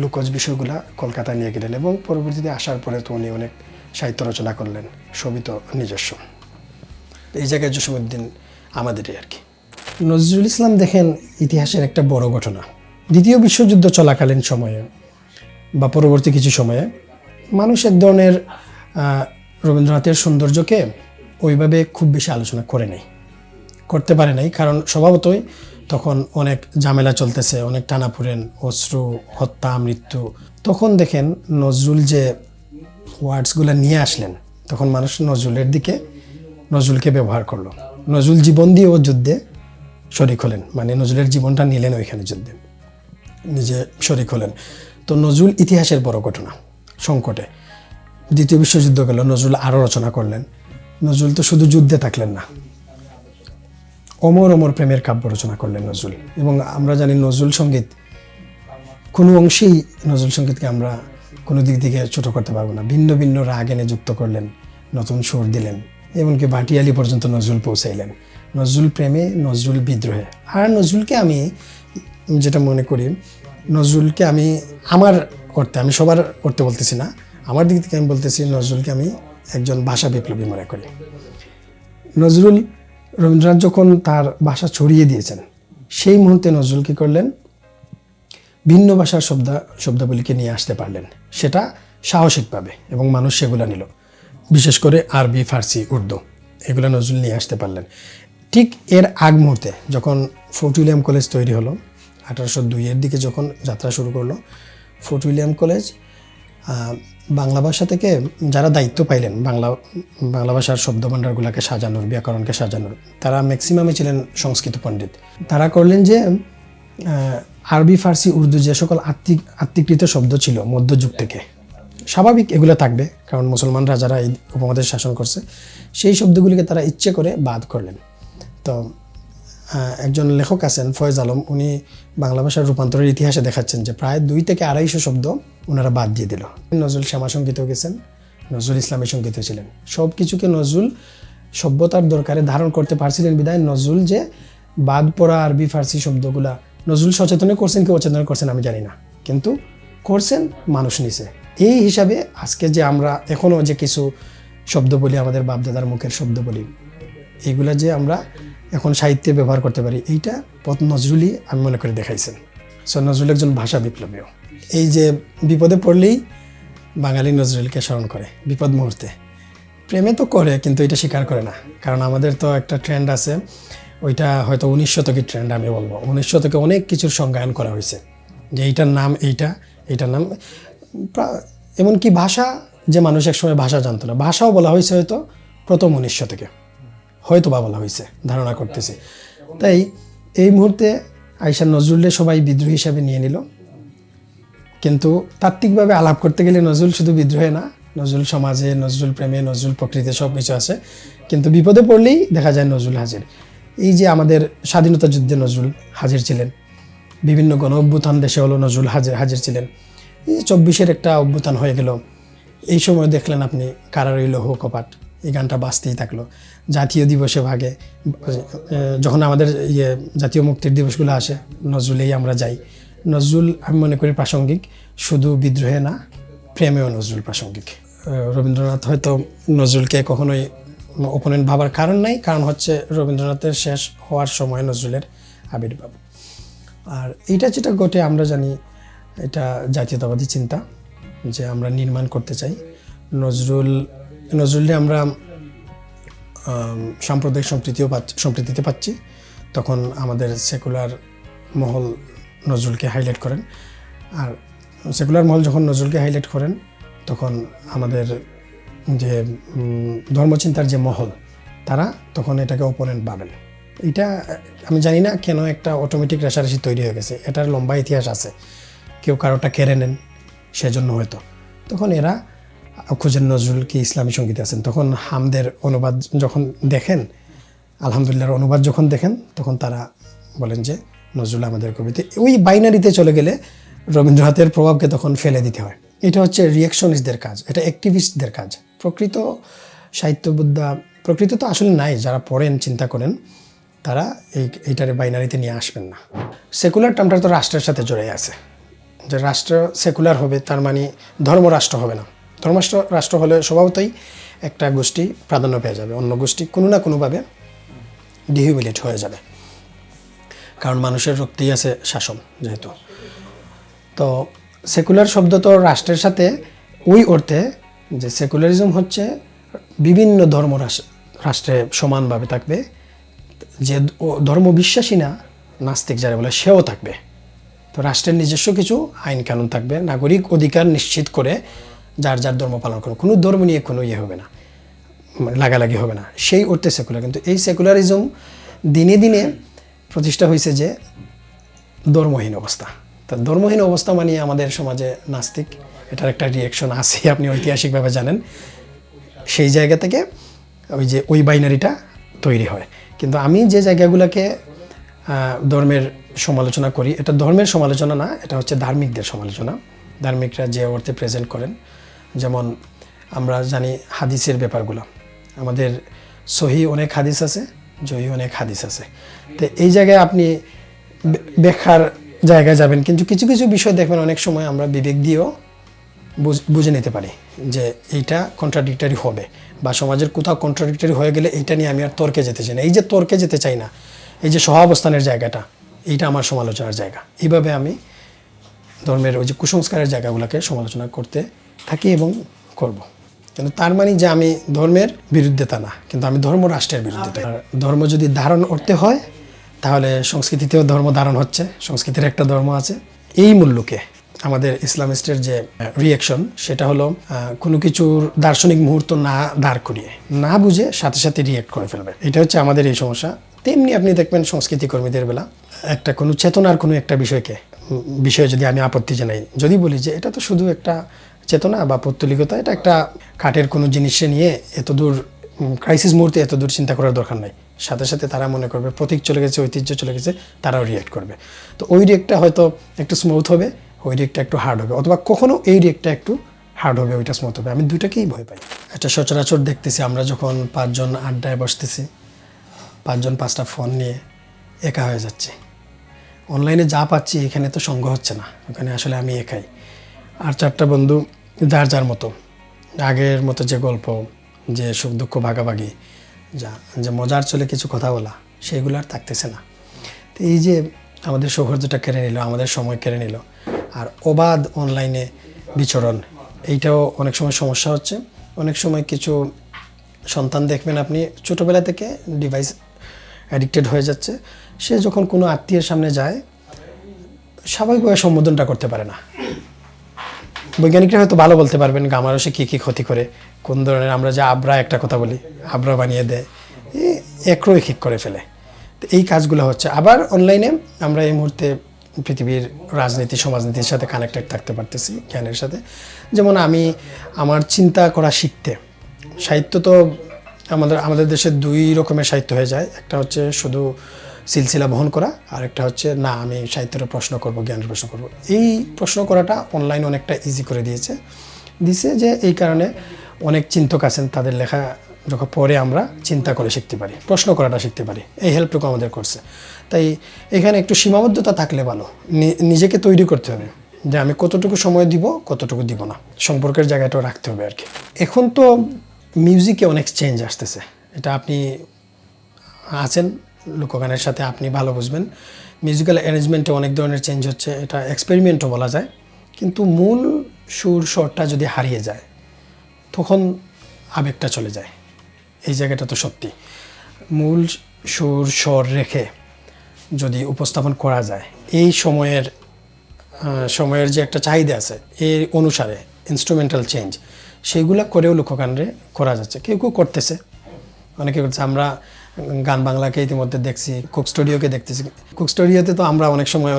লুকোজ বিষয়গুলা কলকাতায় নিয়ে গেলেন, এবং পরবর্তীতে আসার পরে তো উনি অনেক সাহিত্য রচনা করলেন, সবই তো নিজস্ব। এই জায়গায় জসীমউদ্দিন আমাদেরই আর কি। নজরুল ইসলাম দেখেন ইতিহাসের একটা বড় ঘটনা। দ্বিতীয় বিশ্বযুদ্ধ চলাকালীন সময়ে বা পরবর্তী কিছু সময়ে মানুষ এক ধরনের রবীন্দ্রনাথের সৌন্দর্যকে ওইভাবে খুব বেশি আলোচনা করতে পারে নাই, কারণ স্বভাবতই তখন অনেক ঝামেলা চলতেছে, অনেক টানাপোড়েন, অশ্রু, হত্যা, মৃত্যু। তখন দেখেন নজরুল যে ওয়ার্ডসগুলো নিয়ে আসলেন, তখন মানুষ নজরুলকে ব্যবহার করলো। নজরুল জীবন দিয়েও যুদ্ধে শরিক হলেন, মানে নজরুলের জীবনটা নিলেন ওইখানে যুদ্ধে, নিজে শরিক হলেন। তো নজরুল ইতিহাসের বড় ঘটনা। সংকটে দ্বিতীয় বিশ্বযুদ্ধ গেল, নজরুল আরও রচনা করলেন। নজরুল তো শুধু যুদ্ধে থাকলেন না, অমর অমর প্রেমের কাব্য রচনা করলেন নজরুল। এবং আমরা জানি নজরুল সঙ্গীত কোনো অংশেই, নজরুল সঙ্গীতকে আমরা কোনো দিক থেকে ছোট করতে পারবো না। ভিন্ন ভিন্ন রাগ এনে যুক্ত করলেন, নতুন সুর দিলেন, এমনকি ভাটিয়ালি পর্যন্ত নজরুল পৌঁছাইলেন। নজরুল প্রেমে, নজরুল বিদ্রোহে। আর নজরুলকে আমি যেটা মনে করি, নজরুলকে আমি আমার অর্থে, আমি সবার অর্থে বলতেছি না, আমার দিক থেকে আমি বলতেছি, নজরুলকে আমি একজন ভাষা বিপ্লবী মনে করি। নজরুল, রবীন্দ্রনাথ যখন তার ভাষা ছড়িয়ে দিয়েছেন, সেই মুহূর্তে নজরুল কী করলেন, ভিন্ন ভাষার শব্দাবলীকে নিয়ে আসতে পারলেন, সেটা সাহসিকভাবে, এবং মানুষ সেগুলো নিল। বিশেষ করে আরবি, ফার্সি, উর্দু, এগুলো নজরুল নিয়ে আসতে পারলেন। ঠিক এর আগ মুহূর্তে যখন ফোর্ট উইলিয়াম কলেজ তৈরি হলো, 1802 দিকে যখন যাত্রা শুরু করলো, ফোর্ট উইলিয়াম কলেজ বাংলা ভাষা থেকে যারা দায়িত্ব পাইলেন, বাংলা ভাষার শব্দভাণ্ডারগুলোকে সাজানোর, ব্যাকরণকে সাজানোর, তারা ম্যাক্সিমামে ছিলেন সংস্কৃত পণ্ডিত। তারা করলেন যে আরবি, ফার্সি, উর্দু যে সকল আত্মীকৃত শব্দ ছিল মধ্যযুগ থেকে, স্বাভাবিক এগুলো থাকবে, কারণ মুসলমানরা যারা এই উপমহাদেশ শাসন করছে সেই শব্দগুলিকে তারা ইচ্ছে করে বাদ করলেন। তো একজন লেখক আছেন ফয়েজ আলম, উনি বাংলা ভাষার রূপান্তরের ইতিহাসে দেখাচ্ছেন যে প্রায় 2 থেকে 250 শব্দ ওনারা বাদ দিয়ে দিল। নজরুল শ্যামা সঙ্গীতেও গেছেন, নজরুল ইসলামের সঙ্গীতেও ছিলেন। সব কিছুকে নজরুল সভ্যতার দরকারে ধারণ করতে পারছিলেন বিধায় নজরুল যে বাদ পড়া আরবি ফার্সি শব্দগুলা নজরুল সচেতনে করছেন কি অচেতনে করছেন আমি জানি না, কিন্তু করছেন, মানুষ নিছে। এই হিসাবে আজকে যে আমরা এখনও যে কিছু শব্দ বলি, আমাদের বাপদাদার মুখের শব্দ বলি, এইগুলা যে আমরা এখন সাহিত্যে ব্যবহার করতে পারি, এইটা পথ নজরুলই আমি মনে করে দেখাইছেন। সো নজরুল একজন ভাষা বিপ্লবীও। এই যে বিপদে পড়লেই বাঙালি নজরুলকে স্মরণ করে, বিপদ মুহূর্তে। প্রেমে তো করে, কিন্তু এটা স্বীকার করে না, কারণ আমাদের তো একটা ট্রেন্ড আছে, ওইটা হয়তো 19 শতকের ট্রেন্ড আমি বলবো। 19 শতকে অনেক কিছুর সংজ্ঞায়ন করা হয়েছে যে এইটার নাম এইটার নাম, এমনকি ভাষা, যে মানুষ একসময় ভাষা জানতো না, ভাষাও বলা হয়েছে হয়তো প্রথম 19 শতকে, হয়তো বা বলা হয়েছে, ধারণা করতেছি। তাই এই মুহূর্তে আইসা নজরুলের সবাই বিদ্রোহী হিসাবে নিয়ে নিল, কিন্তু তাত্ত্বিকভাবে আলাপ করতে গেলে নজরুল শুধু বিদ্রোহে না, নজরুল সমাজে, নজরুল প্রেমে, নজরুল প্রকৃতিতে সব কিছু আছে। কিন্তু বিপদে পড়লেই দেখা যায় নজরুল হাজির। এই যে আমাদের স্বাধীনতা যুদ্ধে নজরুল হাজির ছিলেন, বিভিন্ন গণ অভ্যুত্থান দেশে হলো নজরুল হাজির ছিলেন। এই 24-এর একটা অভ্যুত্থান হয়ে গেল, এই সময় দেখলেন আপনি কারা রইল হো কপাট, এই গানটা বাজতেই থাকলো। জাতীয় দিবসে ভাগে যখন আমাদের জাতীয় মুক্তির দিবসগুলো আসে, নজরুলেই আমরা যাই। নজরুল আমি মনে করি প্রাসঙ্গিক, শুধু বিদ্রোহে না, প্রেমেও নজরুল প্রাসঙ্গিক। রবীন্দ্রনাথ হয়তো নজরুলকে কখনোই ওপোনেন্ট ভাবার কারণ নাই, কারণ হচ্ছে রবীন্দ্রনাথের শেষ হওয়ার সময় নজরুলের আবির্ভাব। আর এইটা যেটা ঘটে আমরা জানি, এটা জাতীয়তাবাদী চিন্তা যে আমরা নির্মাণ করতে চাই। নজরুলে আমরা সাম্প্রদায়িক সম্প্রীতিতে পাচ্ছি, তখন আমাদের সেকুলার মহল নজরুলকে হাইলাইট করেন। আর সেকুলার মহল যখন নজরুলকে হাইলাইট করেন, তখন আমাদের যে ধর্মচিন্তার যে মহল, তারা তখন এটাকে অপোনেন্ট ভাবেন। এটা আমি জানি না কেন একটা অটোমেটিক রেষারেষি তৈরি হয়ে গেছে, এটার লম্বা ইতিহাস আছে। কেউ কারোটা কেড়ে নেন, সেজন্য হয়তো তখন এরা খুঁজেন নজরুল কি ইসলামী সঙ্গীতে আছেন। তখন হামদের অনুবাদ যখন দেখেন, আলহামদুলিল্লাহর অনুবাদ যখন দেখেন, তখন তারা বলেন যে নজরুল আমাদের কবিতে। ওই বাইনারিতে চলে গেলে রবীন্দ্রনাথের প্রভাবকে তখন ফেলে দিতে হয়। এটা হচ্ছে রিয়াকশনিস্টদের কাজ, এটা অ্যাক্টিভিস্টদের কাজ। প্রকৃত সাহিত্যবোদ্ধা, প্রকৃত তো আসলে নাই, যারা পড়েন, চিন্তা করেন, তারা এইটারে বাইনারিতে নিয়ে আসবেন না। সেকুলার টার্মটা তো রাষ্ট্রের সাথে জড়ে আছে, যে রাষ্ট্র সেকুলার হবে তার মানে ধর্মরাষ্ট্র হবে না। রাষ্ট্র হলে স্বভাবতই একটা গোষ্ঠী প্রাধান্য পেয়ে যাবে, অন্য গোষ্ঠী কোনো না কোনোভাবে ডিহিউমিলেট হয়ে যাবে, কারণ মানুষের রক্তেই আছে শাসন যেহেতু। তো সেকুলার শব্দ তো রাষ্ট্রের সাথে ওই অর্থে যে সেকুলারিজম হচ্ছে বিভিন্ন ধর্ম রাষ্ট্রে সমানভাবে থাকবে, যে ধর্ম বিশ্বাসী না, নাস্তিক যারা বলে, সেও থাকবে। তো রাষ্ট্রের নিজস্ব কিছু আইন কানুন থাকবে, নাগরিক অধিকার নিশ্চিত করে যার যার ধর্ম পালন করবে, কোনো ধর্ম নিয়ে কোনো হবে না, লাগালাগি হবে না, সেই অর্থে সেকুলার। কিন্তু এই সেকুলারিজম দিনে দিনে প্রতিষ্ঠা হয়েছে যে ধর্মহীন অবস্থা। তা ধর্মহীন অবস্থা মানে আমাদের সমাজে নাস্তিক, এটার একটা রিয়াকশন আছে, আপনি ঐতিহাসিকভাবে জানেন। সেই জায়গা থেকে ওই বাইনারিটা তৈরি হয়। কিন্তু আমি যে জায়গাগুলোকে ধর্মের সমালোচনা করি, এটা ধর্মের সমালোচনা না, এটা হচ্ছে ধার্মিকদের সমালোচনা। ধার্মিকরা যে অর্থে প্রেজেন্ট করেন, যেমন আমরা জানি হাদিসের ব্যাপারগুলো, আমাদের সহি অনেক হাদিস আছে, জহি অনেক হাদিস আছে। তো এই জায়গায় আপনি ব্যাখ্যার জায়গায় যাবেন, কিন্তু কিছু কিছু বিষয় দেখবেন অনেক সময় আমরা বিবেক দিয়েও বুঝে নিতে পারি যে এইটা কন্ট্রাডিক্টরি হবে, বা সমাজের কোথাও কন্ট্রাডিক্টরি হয়ে গেলে এইটা নিয়ে আমি আর তর্কে যেতে চাই না। এই যে তর্কে যেতে চাই না, এই যে সহাবস্থানের জায়গাটা, এইটা আমার সমালোচনার জায়গা। এইভাবে আমি ধর্মের ওই যে কুসংস্কারের জায়গাগুলোকে সমালোচনা করতে থাকি এবং করব। কিন্তু তার মানে যে আমি ধর্মের বিরুদ্ধে তা না, কিন্তু আমি ধর্ম রাষ্ট্রের বিরুদ্ধে। আর ধর্ম যদি ধারণ করতে হয়, তাহলে সংস্কৃতিতেও ধর্ম ধারণ হচ্ছে, সংস্কৃতির একটা ধর্ম আছে। এই মূল্যকে আমাদের ইসলামিস্টের যে রিয়াকশন, সেটা হলো কোনো কিছুর দার্শনিক মুহূর্ত না দাঁড় করিয়ে, না বুঝে সাথে সাথে রিয়াক্ট করে ফেলবে। এটা হচ্ছে আমাদের এই সমস্যা। তেমনি আপনি দেখবেন সংস্কৃতি কর্মীদের বেলা একটা কোনো চেতনার কোনো একটা বিষয়কে বিষয়ে যদি আমি আপত্তি জানাই, যদি বলি যে এটা তো শুধু একটা চেতনা বা পৌত্তলিকতা, এটা একটা কাঠের কোনো জিনিসে নিয়ে এত দূর ক্রাইসিস মুহূর্তে এত দূর চিন্তা করার দরকার নাই, সাথে সাথে তারা মনে করবে প্রতীক চলে গেছে, ঐতিহ্য চলে গেছে, তারাও রিয়েক্ট করবে। তো ওই রিয়েক্টটা হয়তো একটু স্মুথ হবে, ওই রিয়েক্টটা একটু হার্ড হবে, অথবা কখনো এই রিয়েক্টটা একটু হার্ড হবে, ওইটা স্মুথ হবে। আমি দুইটাকেই ভয় পাই। এটা সচরাচর দেখতেছি আমরা যখন 5 জন আড্ডায় বসতেছি, 5 জন 5টা ফোন নিয়ে একা হয়ে যাচ্ছে। অনলাইনে যা পাচ্ছি এখানে তো সঙ্গ হচ্ছে না, ওখানে আসলে আমি একাই। আর 4টা বন্ধু যার যার মতো, আগের মতো যে গল্প, যে সুখ দুঃখ ভাগাভাগি, যে মজার চলে কিছু কথা বলা, সেগুলো আর থাকতেছে না। তো এই যে আমাদের সৌহার্দ্যটা কেড়ে নিল, আমাদের সময় কেড়ে নিল, আর অবাধ অনলাইনে বিচরণ, এইটাও অনেক সময় সমস্যা হচ্ছে। অনেক সময় কিছু সন্তান দেখবেন আপনি ছোটোবেলা থেকে ডিভাইস অ্যাডিক্টেড হয়ে যাচ্ছে, সে যখন কোনো আত্মীয়ের সামনে যায় স্বাভাবিকভাবে সম্বোধনটা করতে পারে না। বৈজ্ঞানিকরা হয়তো ভালো বলতে পারবেন গামারসে কী কী ক্ষতি করে, কোন ধরনের, আমরা যে আবরা একটা কথা বলি, আবরা বানিয়ে দেয়, একরৈখিক করে ফেলে। তো এই কাজগুলো হচ্ছে। আবার অনলাইনে আমরা এই মুহূর্তে পৃথিবীর রাজনীতি সমাজনীতির সাথে কানেক্টেড থাকতে পারতেছি, জ্ঞানের সাথে। যেমন আমি আমার চিন্তা করা শিখতে, সাহিত্য তো আমাদের দেশে 2 রকমের সাহিত্য হয়ে যায়। একটা হচ্ছে শুধু সিলসিলা বহন করা, আর একটা হচ্ছে না আমি সাহিত্যের প্রশ্ন করব, জ্ঞানের প্রশ্ন করব। এই প্রশ্ন করাটা অনলাইন অনেকটা ইজি করে দিয়েছে যে এই কারণে অনেক চিন্তক আছেন, তাদের লেখা যখন পরে আমরা চিন্তা করে শিখতে পারি, প্রশ্ন করাটা শিখতে পারি, এই হেল্পটুকু আমাদের করছে। তাই এখানে একটু সীমাবদ্ধতা থাকলে ভালো, নিজেকে তৈরি করতে হবে যে আমি কতটুকু সময় দিব, কতটুকু দিব না, সম্পর্কের জায়গাটাও রাখতে হবে আর কি। এখন তো মিউজিকে অনেক চেঞ্জ আসতেছে, এটা আপনি আছেন লোকগানের সাথে, আপনি ভালো বুঝবেন। মিউজিক্যাল অ্যারেঞ্জমেন্টে অনেক ধরনের চেঞ্জ হচ্ছে, এটা এক্সপেরিমেন্টও বলা যায়। কিন্তু মূল সুর স্বরটা যদি হারিয়ে যায় তখন আবেগটা চলে যায়, এই জায়গাটা তো সত্যি। মূল সুর স্বর রেখে যদি উপস্থাপন করা যায়, এই সময়ের যে একটা চাহিদা আছে এর অনুসারে ইনস্ট্রুমেন্টাল চেঞ্জ, সেইগুলো করেও লোকগানরে করা যাচ্ছে, কেউ কেউ করতেছে, অনেকে করছে। আমরা গান বাংলাকে ইতিমধ্যে দেখছি, কুক স্টুডিওকে দেখতেছি। কুক স্টুডিওতে তো আমরা অনেক সময়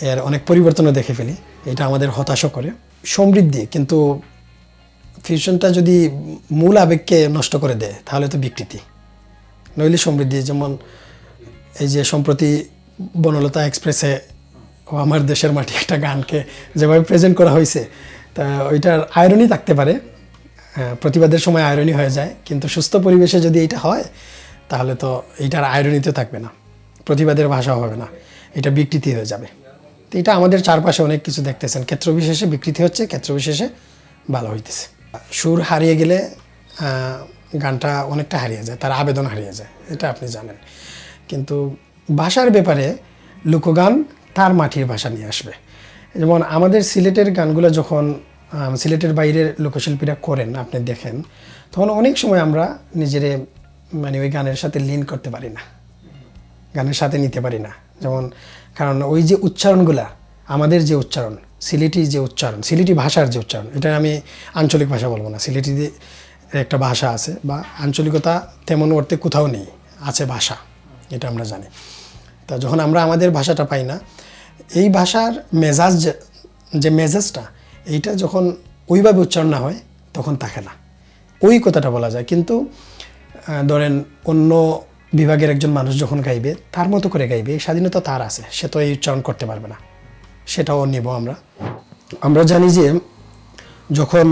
এর অনেক পরিবর্তনও দেখে ফেলি, এটা আমাদের হতাশও করে। সমৃদ্ধি, কিন্তু ফিউশনটা যদি মূল আবেগকে নষ্ট করে দেয় তাহলে তো বিকৃতি, নইলে সমৃদ্ধি। যেমন এই যে সম্প্রতি বনলতা এক্সপ্রেসে ও আমার দেশের মাটি একটা গানকে যেভাবে প্রেজেন্ট করা হয়েছে, তা ওইটার আয়রনি থাকতে পারে, প্রতিবাদের সময় আয়রনি হয়ে যায়, কিন্তু সুস্থ পরিবেশে যদি এটা হয় তাহলে তো এইটার আয়রনিতে থাকবে না, প্রতিবাদের ভাষা হবে না, এটা বিকৃতি হয়ে যাবে। তো এটা আমাদের চারপাশে অনেক কিছু দেখতেছেন, ক্ষেত্রবিশেষে বিকৃতি হচ্ছে, ক্ষেত্রবিশেষে ভালো হইতেছে। সুর হারিয়ে গেলে গানটা অনেকটা হারিয়ে যায়, তার আবেদন হারিয়ে যায়, এটা আপনি জানেন। কিন্তু ভাষার ব্যাপারে লোকগান তার মাটির ভাষা নিয়ে আসবে। যেমন আমাদের সিলেটের গানগুলো যখন সিলেটের বাইরের লোকশিল্পীরা করেন, আপনি দেখেন, তখন অনেক সময় আমরা নিজেরে মানে ওই গানের সাথে লিন করতে পারি না, গানের সাথে নিতে পারি না। যেমন কারণ ওই যে উচ্চারণগুলা, আমাদের যে উচ্চারণ, সিলেটি যে উচ্চারণ, সিলেটি ভাষার যে উচ্চারণ, এটা আমি আঞ্চলিক ভাষা বলবো না, সিলেটি একটা ভাষা আছে, বা আঞ্চলিকতা তেমন অর্থে কোথাও নেই, আছে ভাষা, এটা আমরা জানি। তা যখন আমরা আমাদের ভাষাটা পাই না, এই ভাষার মেজাজ যে মেজাজটা, এইটা যখন ওইভাবে উচ্চারণ না হয় তখন থাকে না, ওই কথাটা বলা যায়। কিন্তু ধরেন অন্য বিভাগের একজন মানুষ যখন গাইবে, তার মতো করে গাইবে, এই স্বাধীনতা তার আছে, সে তো এই উচ্চারণ করতে পারবে না, সেটাও নিব আমরা জানি যে যখন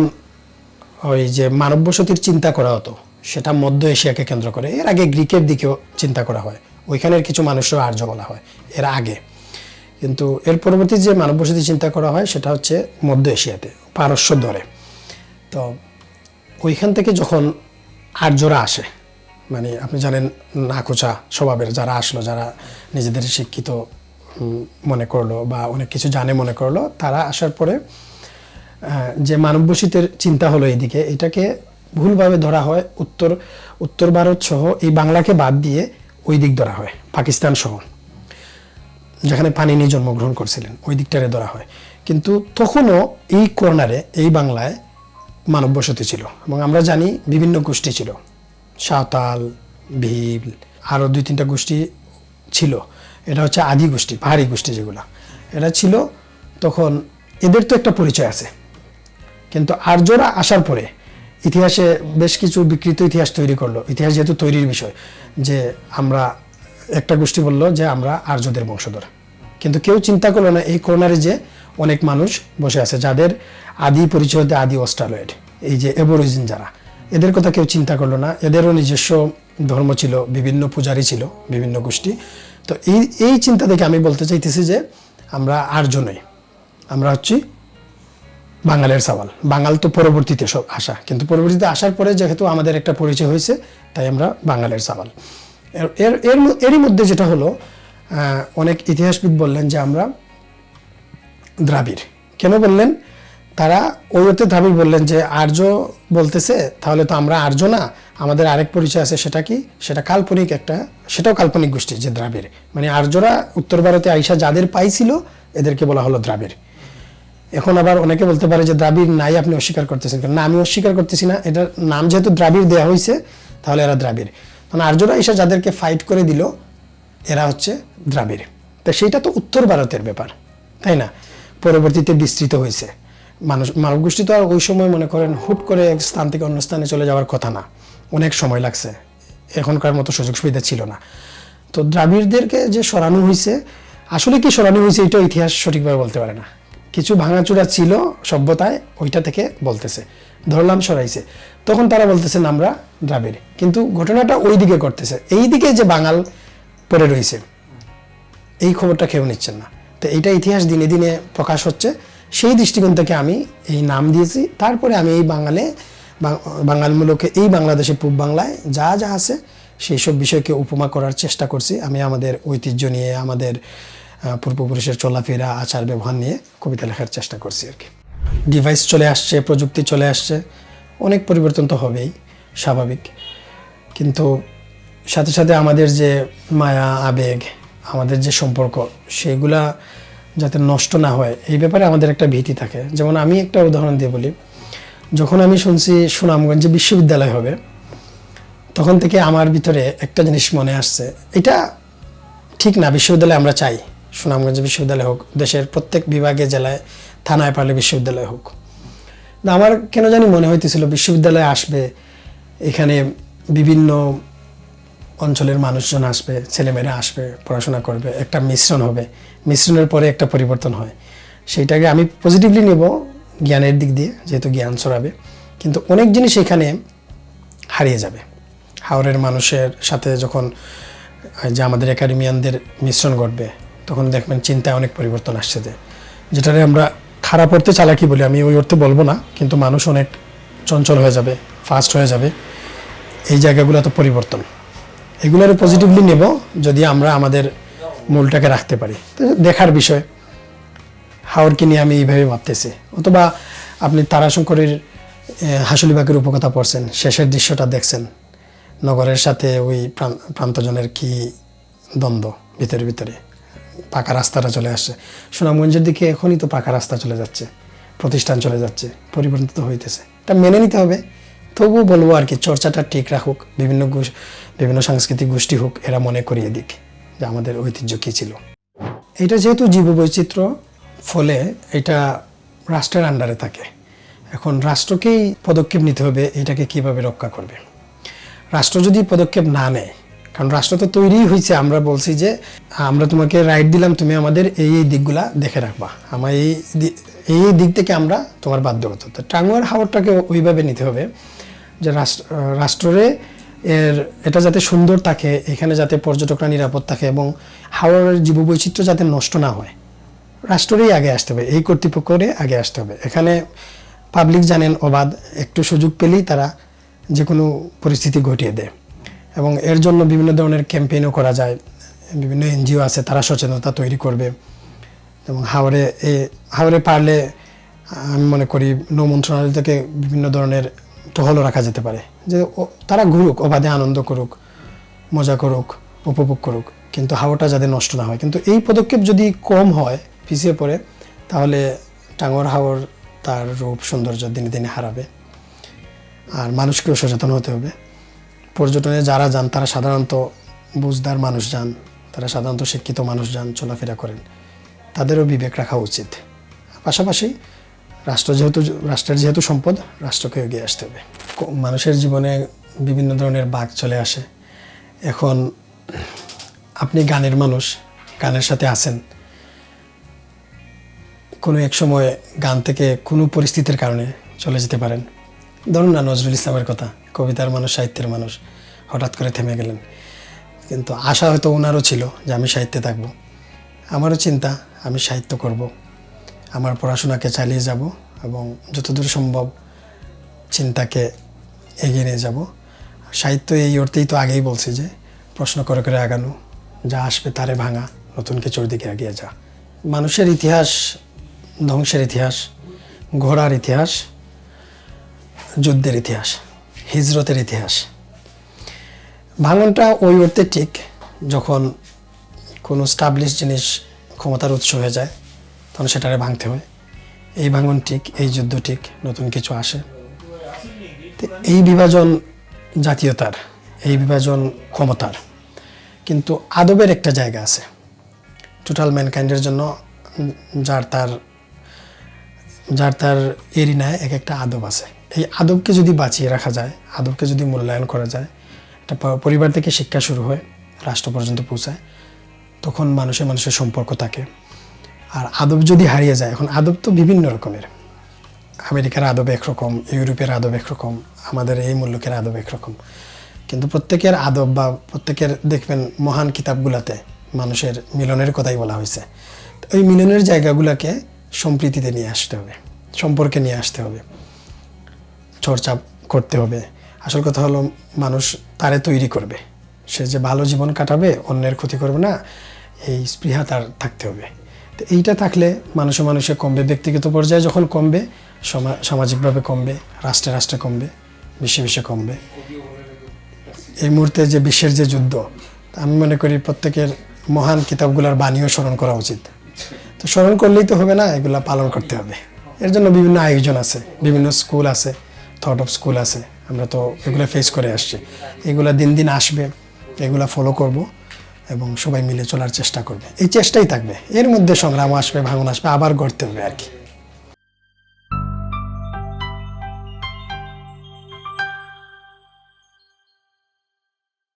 ওই যে মানব বসতির চিন্তা করা হতো, সেটা মধ্য এশিয়াকে কেন্দ্র করে, এর আগে গ্রিকের দিকেও চিন্তা করা হয়, ওইখানের কিছু মানুষও আর্য বলা হয় এর আগে। কিন্তু এর পরবর্তী যে মানব বসতি চিন্তা করা হয় সেটা হচ্ছে মধ্য এশিয়াতে, পারস্য ধরে। তো ওইখান থেকে যখন আর্যরা আসে, মানে আপনি জানেন নাকুচা স্বভাবের যারা আসলো, যারা নিজেদের শিক্ষিত মনে করলো বা অনেক কিছু জানে মনে করলো, তারা আসার পরে যে মানব বসতির চিন্তা হলো এইদিকে, এটাকে ভুলভাবে ধরা হয়, উত্তর ভারত সহ এই বাংলাকে বাদ দিয়ে ওই দিক ধরা হয়, পাকিস্তান সহ, যেখানে পানিনি জন্মগ্রহণ করছিলেন, ওই দিকটারে ধরা হয়। কিন্তু তখনও এই কর্নারে, এই বাংলায় মানব বসতি ছিল, এবং আমরা জানি বিভিন্ন গোষ্ঠী ছিল, সাঁওতাল, ভিল, আরও 2-3টা গোষ্ঠী ছিল। এটা হচ্ছে আদি গোষ্ঠী, পাহাড়ি গোষ্ঠী যেগুলো। এরা ছিল তখন, এদের তো একটা পরিচয় আছে, কিন্তু আর্যরা আসার পরে ইতিহাসে বেশ কিছু বিকৃত ইতিহাস তৈরি করলো। ইতিহাস যেহেতু তৈরির বিষয়, যে আমরা একটা গোষ্ঠী বললো যে আমরা আর্যদের বংশধর, কিন্তু কেউ চিন্তা করলো না এই কর্নারে যে অনেক মানুষ বসে আছে যাদের আদি পরিচয় হতে আদি অস্ট্রালয়েড, এই যে অ্যাবরিজিন যারা, এদের কথা কেউ চিন্তা করলো না। এদেরও নিজস্ব ধর্ম ছিল, বিভিন্ন পূজারী ছিল, বিভিন্ন গোষ্ঠী। তো এই চিন্তা থেকে আমি বলতে চাইতেছি যে আমরা আর্য নই, আমরা হচ্ছি বাঙালের সাওয়াল। বাঙাল তো পরবর্তীতে সব আসা, কিন্তু পরবর্তীতে আসার পরে যেহেতু আমাদের একটা পরিচয় হয়েছে, তাই আমরা বাঙালের সাওয়াল। এরই মধ্যে যেটা হলো, অনেক ইতিহাসবিদ বললেন যে আমরা দ্রাবিড়। কেন বললেন? তারা ওই অর্থে দ্রাবিড় বললেন যে আর্য বলতেছে, তাহলে তো আমরা আর্য না, আমাদের আরেক পরিচয় আছে। সেটা কি? সেটা কাল্পনিক একটা, সেটাও কাল্পনিক গোষ্ঠী যে দ্রাবিড়। মানে আর্যরা উত্তর ভারতে আইসা যাদের পাইছিল এদেরকে বলা হলো দ্রাবিড়। এখন আবার অনেকে বলতে পারে যে দ্রাবিড় নাই, আপনি অস্বীকার করতেছেন। না, আমি অস্বীকার করতেছি না, এটার নাম যেহেতু দ্রাবিড় দেওয়া হয়েছে, তাহলে এরা দ্রাবিড়। মানে আর্যরা এসে যাদেরকে ফাইট করে দিল, এরা হচ্ছে দ্রাবিড়। তো সেইটা তো উত্তর ভারতের ব্যাপার, তাই না? পরবর্তীতে বিস্তৃত হয়েছে। মানব গোষ্ঠী তো আর ওই সময় মনে করেন হুট করে এক স্থান থেকে অন্য স্থানে চলে যাওয়ার কথা না, অনেক সময় লাগছে, এখনকার মতো সুযোগ সুবিধা ছিল না। তো দ্রাবিড়দেরকে যে সরানো হয়েছে, আসলে কি সরানো হয়েছে এটা ইতিহাস সঠিকভাবে বলতে পারে না। কিছু ভাঙাচুরা ছিল সভ্যতায়, ওইটা থেকে বলতেছে, ধরলাম সরাইছে, তখন তারা বলতেছেন আমরা দ্রাবিড়। কিন্তু ঘটনাটা ওই দিকে করতেছে, এই দিকে যে বাঙাল পড়ে রয়েছে এই খবরটা কেউ নিচ্ছেন না। তো এইটা ইতিহাস দিনে দিনে প্রকাশ হচ্ছে, সেই দৃষ্টিকোণ থেকে আমি এই নাম দিয়েছি। তারপরে আমি এই বাঙালমূলকে এই বাংলাদেশে পূব বাংলায় যা যা আছে সেই সব বিষয়কে উপমা করার চেষ্টা করছি। আমি আমাদের ঐতিহ্য নিয়ে, আমাদের পূর্বপুরুষের চলাফেরা, আচার ব্যবহার নিয়ে কবিতা লেখার চেষ্টা করছি আর কি। ডিভাইস চলে আসছে, প্রযুক্তি চলে আসছে, অনেক পরিবর্তন তো হবেই, স্বাভাবিক। কিন্তু সাথে সাথে আমাদের যে মায়া, আবেগ, আমাদের যে সম্পর্ক, সেগুলা যাতে নষ্ট না হয় এই ব্যাপারে আমাদের একটা ভীতি থাকে। যেমন আমি একটা উদাহরণ দিয়ে বলি, যখন আমি শুনছি সুনামগঞ্জে বিশ্ববিদ্যালয় হবে, তখন থেকে আমার ভিতরে একটা জিনিস মনে আসছে, এটা ঠিক না, বিশ্ববিদ্যালয় আমরা চাই, সুনামগঞ্জে বিশ্ববিদ্যালয় হোক, দেশের প্রত্যেক বিভাগে, জেলায়, থানায় পারলে বিশ্ববিদ্যালয় হোক। আমার কেন জানি মনে হইতেছিল বিশ্ববিদ্যালয় আসবে, এখানে বিভিন্ন অঞ্চলের মানুষজন আসবে, ছেলেমেয়েরা আসবে, পড়াশোনা করবে, একটা মিশ্রণ হবে, মিশ্রণের পরে একটা পরিবর্তন হয়। সেইটাকে আমি পজিটিভলি নেব জ্ঞানের দিক দিয়ে, যেহেতু জ্ঞান ছড়াবে। কিন্তু অনেক জিনিস এখানে হারিয়ে যাবে। হাওরের মানুষের সাথে যখন যে আমাদের একাডেমিয়ানদের মিশ্রণ ঘটবে, তখন দেখবেন চিন্তায় অনেক পরিবর্তন আসছে, যেটারে আমরা খারাপ অর্থে চালাকি বলি, আমি ওই অর্থে বলবো না, কিন্তু মানুষ অনেক চঞ্চল হয়ে যাবে, ফাস্ট হয়ে যাবে। এই জায়গাগুলো তো পরিবর্তন, এগুলোর পজিটিভলি নেব যদি আমরা আমাদের মূলটাকে রাখতে পারি। তো দেখার বিষয়, হাওরকে নিয়ে আমি এইভাবে ভাবতেছি। অথবা আপনি তারাশঙ্করের হাসুলিবাগের উপকথা পড়ছেন, শেষের দৃশ্যটা দেখছেন, নগরের সাথে ওই প্রান্তজনের কি দ্বন্দ্ব, ভিতরে ভিতরে পাকা রাস্তাটা চলে আসছে। সুনামগঞ্জের দিকে এখনই তো পাকা রাস্তা চলে যাচ্ছে, প্রতিষ্ঠান চলে যাচ্ছে, পরিবর্তন তো হইতেছে, এটা মেনে নিতে হবে। তবুও বলবো আর কি, চর্চাটা ঠিক রাখুক, বিভিন্ন সাংস্কৃতিক গোষ্ঠী হোক, এরা মনে করিয়ে দিক যে আমাদের ঐতিহ্য কী ছিল। এটা যেহেতু জীববৈচিত্র্য, ফলে এটা রাষ্ট্রের আন্ডারে থাকে। এখন রাষ্ট্রকেই পদক্ষেপ নিতে হবে এটাকে কিভাবে রক্ষা করবে। রাষ্ট্র যদি পদক্ষেপ না নেয়, কারণ রাষ্ট্র তো তৈরিই হয়েছে, আমরা বলছি যে আমরা তোমাকে রাইট দিলাম, তুমি আমাদের এই দিকগুলা দেখে রাখবা, আমার এই দিক থেকে আমরা তোমার বাধ্যগত। তো টাঙ্গুয়ার হাওরটাকে ওইভাবে নিতে হবে যে রাষ্ট্রে এটা যাতে সুন্দর থাকে, এখানে যাতে পর্যটকরা নিরাপদ থাকে, এবং হাওরের জীববৈচিত্র্য যাতে নষ্ট না হয়, রাষ্ট্রেই আগে আসতে হবে, এই কর্তৃপক্ষের আগে আসতে হবে। এখানে পাবলিক জানেন অবাধ, একটু সুযোগ পেলেই তারা যে কোনো পরিস্থিতি ঘটিয়ে দেয়, এবং এর জন্য বিভিন্ন ধরনের ক্যাম্পেইনও করা যায়। বিভিন্ন এনজিও আছে, তারা সচেতনতা তৈরি করবে। এবং হাওরে পারলে আমি মনে করি নৌ মন্ত্রণালয় থেকে বিভিন্ন ধরনের টহলও রাখা যেতে পারে, যে তারা ঘুরুক, অবাধে আনন্দ করুক, মজা করুক, উপভোগ করুক, কিন্তু হাওয়াটা যাতে নষ্ট না হয়। কিন্তু এই পদক্ষেপ যদি কম হয়, পিছিয়ে পড়ে, তাহলে টাঙ্গুয়ার হাওর তার রূপ সৌন্দর্য দিনে দিনে হারাবে। আর মানুষকেও সচেতন হতে হবে। পর্যটনে যারা যান তারা সাধারণত বুঝদার মানুষ যান, তারা সাধারণত শিক্ষিত মানুষ যান, চলাফেরা করেন। তাদেরও বিবেক রাখা উচিত। পাশাপাশি রাষ্ট্রের যেহেতু সম্পদ, রাষ্ট্রকে এগিয়ে আসতে হবে। মানুষের জীবনে বিভিন্ন ধরনের বাঁক চলে আসে। এখন আপনি গানের মানুষ, গানের সাথে আছেন, কোনো এক সময় গান থেকে কোনো পরিস্থিতির কারণে চলে যেতে পারেন। ধরুন না, নজরুল ইসলামের কথা, কবিতার মানুষ, সাহিত্যের মানুষ, হঠাৎ করে থেমে গেলেন। কিন্তু আশা হয়তো ওনারও ছিল যে আমি সাহিত্যে থাকব। আমারও চিন্তা, আমি সাহিত্য করব, আমার পড়াশোনাকে চালিয়ে যাব এবং যতদূর সম্ভব চিন্তাকে এগিয়ে নিয়ে যাব। সাহিত্য এই অর্থেই তো আগেই বলছি যে প্রশ্ন করে করে আগানো, যা আসবে তারে ভাঙা, নতুন কিছুর দিকে এগিয়ে যা। মানুষের ইতিহাস ধ্বংসের ইতিহাস, ঘোড়ার ইতিহাস, যুদ্ধের ইতিহাস, হিজরতের ইতিহাস। ভাঙনটা ওই অর্থে ঠিক যখন কোনো স্টাবলিশ জিনিস ক্ষমতার উৎস হয়ে যায়, তখন সেটারে ভাঙতে হয়। এই ভাঙন ঠিক, এই যুদ্ধ ঠিক, নতুন কিছু আসে। এই বিভাজন জাতীয়তার, এই বিভাজন ক্ষমতার, কিন্তু আদবের একটা জায়গা আছে টোটাল ম্যানকাইন্ডের জন্য। যার তার এরিনায় এক একটা আদব আছে। এই আদবকে যদি বাঁচিয়ে রাখা যায়, আদবকে যদি মূল্যায়ন করা যায়, একটা পরিবার থেকে শিক্ষা শুরু হয়, রাষ্ট্র পর্যন্ত পৌঁছায়, তখন মানুষের সম্পর্ক থাকে। আর আদব যদি হারিয়ে যায়, এখন আদব তো বিভিন্ন রকমের, আমেরিকার আদব একরকম, ইউরোপের আদব একরকম, আমাদের এই মুল্লুকের আদব একরকম, কিন্তু প্রত্যেকের আদব বা প্রত্যেকের দেখবেন মহান কিতাবগুলোতে মানুষের মিলনের কথাই বলা হয়েছে। ওই মিলনের জায়গাগুলোকে সম্প্রীতিতে নিয়ে আসতে হবে, সম্পর্কে নিয়ে আসতে হবে, চর্চা করতে হবে। আসল কথা হলো মানুষ তারে তৈরি করবে, সে যে ভালো জীবন কাটাবে, অন্যের ক্ষতি করবে না, এই স্পৃহা তার থাকতে হবে। তো এইটা থাকলে মানুষে কমবে। ব্যক্তিগত পর্যায়ে যখন কমবে, সামাজিকভাবে কমবে, রাষ্ট্রে কমবে, বিশ্বে কমবে। এই মুহূর্তে যে বিশ্বের যে যুদ্ধ, আমি মনে করি প্রত্যেকের মহান কিতাবগুলোর বাণীও স্মরণ করা উচিত। তো স্মরণ করলেই তো হবে না, এগুলা পালন করতে হবে। এর জন্য বিভিন্ন আয়োজন আছে, বিভিন্ন স্কুল আছে, থট অফ স্কুল আছে। আমরা তো এগুলো ফেস করে আসছি, এগুলা দিন দিন আসবে, এগুলা ফলো করব এবং সবাই মিলে চলার চেষ্টা করবে। এই চেষ্টাই থাকবে, এর মধ্যে সংগ্রাম আসবে, ভাঙন আসবে, আবার গড়তে হবে আর কি।